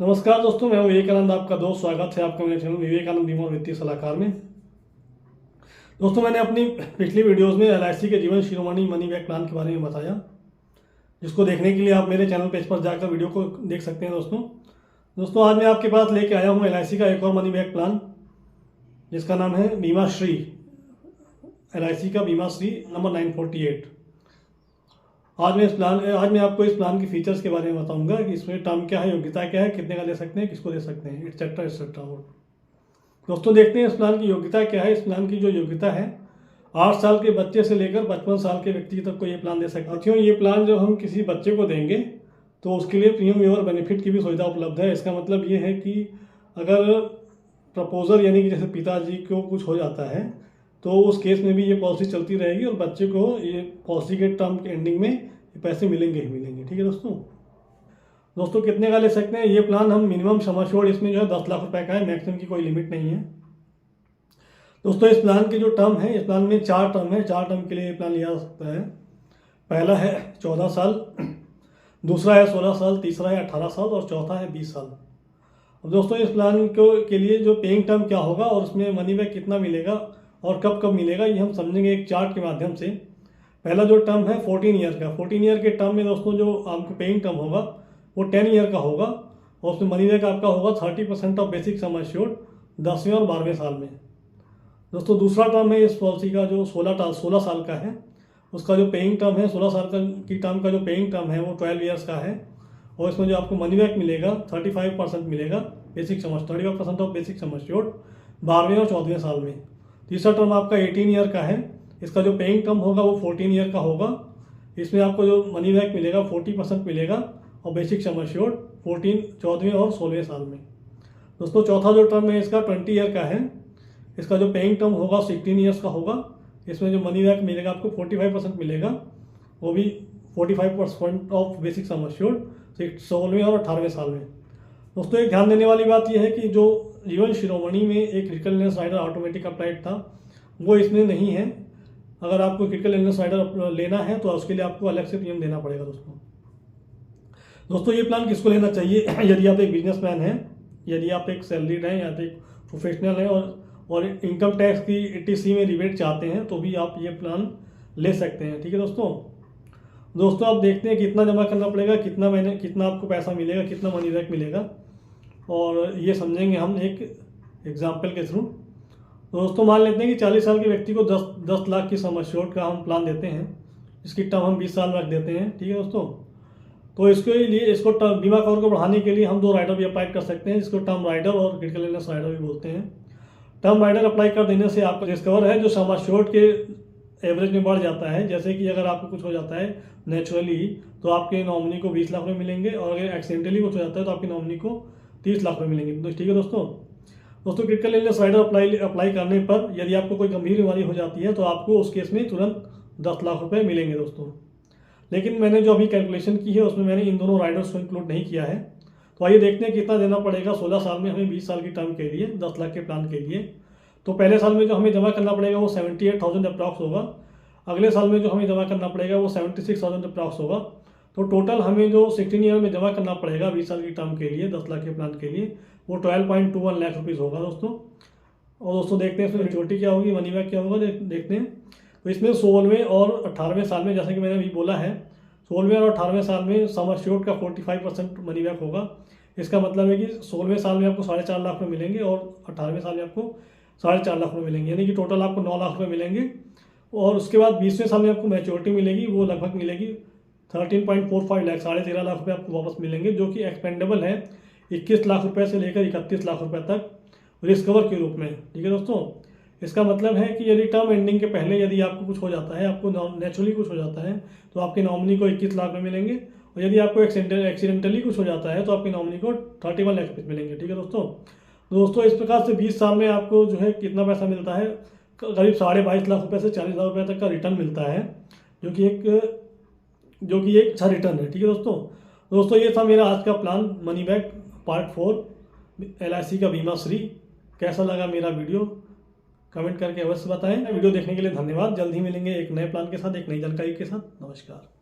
नमस्कार दोस्तों, मैं विवेकानंद आपका दोस्त। स्वागत है आपका मेरे चैनल विवेकानंद बीमा और वित्तीय सलाहकार में। दोस्तों, मैंने अपनी पिछली वीडियोस में एलआईसी के जीवन शिरोमणि मनी बैक प्लान के बारे में बताया, जिसको देखने के लिए आप मेरे चैनल पेज पर जाकर वीडियो को देख सकते हैं। दोस्तों आज मैं आपके पास लेके आया हूँ एलआईसी का एक और मनी बैक प्लान, जिसका नाम है बीमा श्री। एलआईसी का बीमा श्री नंबर 948। आज मैं आपको इस प्लान के फीचर्स के बारे में बताऊंगा कि इसमें टर्म क्या है, योग्यता क्या है, कितने का ले सकते हैं, किसको दे सकते हैं, एटसेट्रा एटसेट्रा। और दोस्तों देखते हैं इस प्लान की योग्यता क्या है। इस प्लान की जो योग्यता है, 8 साल के बच्चे से लेकर 55 साल के व्यक्ति तक को ये प्लान दे सकते हैं। क्यों ये प्लान जब हम किसी बच्चे को देंगे तो उसके लिए प्रीमियम वेवर बेनिफिट की भी सुविधा उपलब्ध है। इसका मतलब ये है कि अगर प्रपोजर यानी कि जैसे पिताजी को कुछ हो जाता है तो उस केस में भी ये पॉलिसी चलती रहेगी और बच्चे को ये पॉलिसी के टर्म के एंडिंग में ये पैसे मिलेंगे ही मिलेंगे। ठीक है दोस्तों कितने का ले सकते हैं ये प्लान हम? मिनिमम सम एश्योर्ड इसमें जो है 10 लाख रुपए का है, मैक्सिमम की कोई लिमिट नहीं है। दोस्तों इस प्लान के जो टर्म है, इस प्लान में 4 टर्म है। 4 टर्म के लिए ये प्लान लिया जा सकता है। पहला है 14 साल, दूसरा है 16 साल, तीसरा है 18 साल और चौथा है 20 साल। अब दोस्तों इस प्लान के लिए जो पेइंग टर्म क्या होगा और उसमें मनी बैक कितना मिलेगा और कब कब मिलेगा, ये हम समझेंगे एक चार्ट के माध्यम से। पहला जो टर्म है 14 ईयर का। 14 ईयर के टर्म में दोस्तों जो आपको पेइंग टर्म होगा वो 10 ईयर का होगा और उसमें मनी बैक आपका होगा 30% ऑफ बेसिक सम एश्योर्ड 10वें और 12वें साल में। दोस्तों दूसरा टर्म है इस पॉलिसी का जो 16 साल का है। उसका जो पेइंग टर्म है 16 साल की टर्म का जो पेइंग टर्म है वो 12 ईयर्स का है और इसमें जो आपको मनी बैक मिलेगा 35% मिलेगा basic sum, 35% off basic sum assured 12वें और 14वें साल में। तीसरा टर्म आपका 18 ईयर का है। इसका जो पेइंग टर्म होगा वो 14 ईयर का होगा। इसमें आपको जो मनी बैक मिलेगा 40% मिलेगा और बेसिक सम एश्योर्ड 14वें और 16वें साल में। दोस्तों चौथा जो टर्म है इसका 20 ईयर का है। इसका जो पेइंग टर्म होगा 16 ईयर्स का होगा। इसमें जो मनी बैक मिलेगा आपको 45% मिलेगा, वो भी 45% ऑफ बेसिक सम एश्योर्ड 16वें और 18वें साल में। दोस्तों एक ध्यान देने वाली बात यह है कि जो जीवन शिरोमणि में एक critical illness rider automatic applied था वो इसमें नहीं है। अगर आपको क्रिटिकल इलनेस राइडर लेना है तो उसके लिए आपको अलग से प्रीमियम देना पड़ेगा। दोस्तों ये प्लान किसको लेना चाहिए? यदि आप एक बिजनेसमैन हैं, यदि आप एक सैलरीड हैं या तो एक प्रोफेशनल हैं और इनकम टैक्स की ETC में रिबेट चाहते हैं तो भी आप ये प्लान ले सकते हैं। ठीक है दोस्तों आप देखते हैं कितना जमा करना पड़ेगा, कितना आपको पैसा मिलेगा, कितना मनी बैक मिलेगा, और ये समझेंगे हम एक एग्जाम्पल के थ्रू। दोस्तों मान लेते हैं कि 40 साल के व्यक्ति को 10 लाख की सम एश्योर्ड का हम प्लान देते हैं। इसकी टर्म हम 20 साल रख देते हैं। ठीक है दोस्तों, तो इसके लिए इसको बीमा कवर को बढ़ाने के लिए हम 2 राइडर भी अप्लाई कर सकते हैं, जिसको टर्म राइडर और क्रिटिकल इलनेस राइडर भी बोलते हैं। टर्म राइडर अप्लाई कर देने से आपका डिस्कवर है जो सम एश्योर्ड के एवरेज में बढ़ जाता है। जैसे कि अगर आपको कुछ हो जाता है नेचुरली तो आपके नॉमिनी को 20 लाख रुपये मिलेंगे और अगर एक्सीडेंटली कुछ हो जाता है तो आपकी नॉमिनी को 30 लाख रुपये मिलेंगे। तो ठीक है दोस्तों क्रिटिकल इलनेस राइडर अप्लाई करने पर यदि आपको कोई गंभीर बीमारी हो जाती है तो आपको उस केस में तुरंत 10 लाख रुपये मिलेंगे दोस्तों। लेकिन मैंने जो अभी कैलकुलेशन की है उसमें मैंने इन दोनों राइडर्स को इंक्लूड नहीं किया है। तो आइए देखते हैं कितना देना पड़ेगा 16 साल में हमें 20 साल की टर्म के लिए 10 लाख के प्लान के लिए। तो पहले साल में जो हमें जमा करना पड़ेगा वो 78,000 अप्रॉक्स होगा। अगले साल में जो हमें जमा करना पड़ेगा वो 76,000 अप्रॉक्स होगा। तो टोटल हमें जो 16 ईयर में जमा करना पड़ेगा 20 साल की टर्म के लिए 10 लाख के प्लान के लिए वो 12.21 लाख रुपीज़ होगा दोस्तों। और दोस्तों देखते हैं इसमें मैच्योरिटी क्या होगी, मनी बैक क्या होगा, देखते हैं। तो इसमें 16वें और 18वें साल में, जैसा कि मैंने अभी बोला है, 16वें और 18वें साल में सम एश्योर्ड का 45% मनी बैक होगा। इसका मतलब है कि 16वें साल में आपको 4.5 लाख रुपये मिलेंगे और 18वें साल में आपको 4.5 लाख रुपये मिलेंगे, यानी कि टोटल आपको 9 लाख रुपये मिलेंगे। और उसके बाद 20वें साल में आपको मैच्योरिटी मिलेगी, वो लगभग मिलेगी 13.45 लाख, 13.5 लाख रुपये आपको वापस मिलेंगे, जो कि एक्सपेंडेबल है 21 लाख रुपये से लेकर 31 लाख रुपये तक रिस्क कवर के रूप में। ठीक है दोस्तों, इसका मतलब है कि यदि टर्म एंडिंग के पहले यदि आपको कुछ हो जाता है, आपको नेचुरली कुछ हो जाता है तो आपके नॉमिनी को 21 लाख रुपये मिलेंगे और यदि आपको एक्सीडेंटली कुछ हो जाता है तो आपकी नॉमिनी को 31 लाख रुपये मिलेंगे। ठीक है दोस्तों इस प्रकार से 20 साल में आपको जो है कितना पैसा मिलता है, करीब 22.5 लाख रुपये से 40 लाख रुपये तक का रिटर्न मिलता है, जो कि एक अच्छा रिटर्न है। ठीक है दोस्तों ये था मेरा आज का plan money back part 4 LIC का बीमा श्री। कैसा लगा मेरा वीडियो कमेंट करके अवश्य बताएं। वीडियो देखने के लिए धन्यवाद। जल्द ही मिलेंगे एक नए प्लान के साथ, एक नई जानकारी के साथ। नमस्कार।